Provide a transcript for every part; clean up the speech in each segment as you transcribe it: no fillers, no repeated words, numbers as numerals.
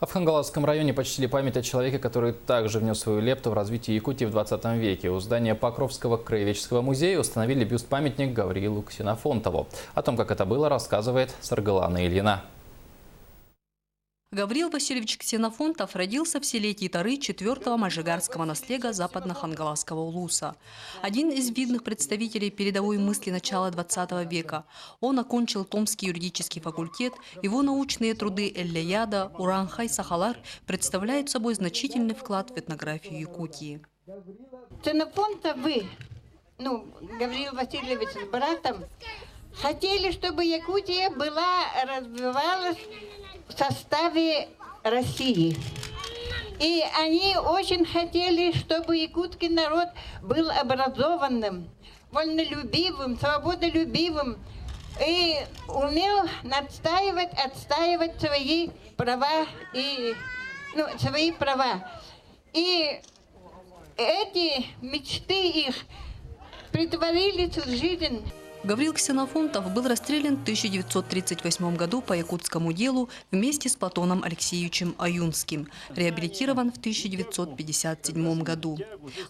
А в Хангаласском районе почтили память о человеке, который также внес свою лепту в развитие Якутии в 20 веке. У здания Покровского краеведческого музея установили бюст-памятник Гаврилу Ксенофонтову. О том, как это было, рассказывает Саргалана Ильина. Гаврил Васильевич Ксенофонтов родился в селе Титары 4-го Можайгарского наслега западно-хангаласского улуса. Один из видных представителей передовой мысли начала 20 века. Он окончил Томский юридический факультет. Его научные труды «Эль-Ляяда», «Уранхай Сахалар» представляют собой значительный вклад в этнографию Якутии. Ксенофонтов Гаврил Васильевич с братом хотели, чтобы Якутия развивалась в составе России. И они очень хотели, чтобы якутский народ был образованным, вольнолюбивым, свободолюбивым и умел отстаивать свои права И эти мечты их претворились в жизнь. Гаврил Ксенофонтов был расстрелян в 1938 году по якутскому делу вместе с Платоном Алексеевичем Аюнским, реабилитирован в 1957 году.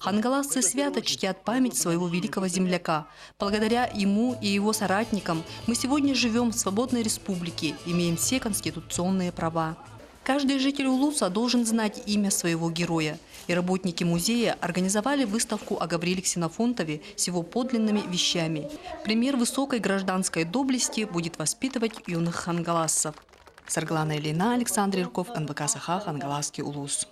Хангаласцы свято чтят память своего великого земляка. Благодаря ему и его соратникам мы сегодня живем в свободной республике, имеем все конституционные права. Каждый житель улуса должен знать имя своего героя. И работники музея организовали выставку о Гавриле Ксенофонтове с его подлинными вещами. Пример высокой гражданской доблести будет воспитывать юных хангалассов. Саргалана Ильина, Александр Ирков, НВК Саха, Хангаласский улус.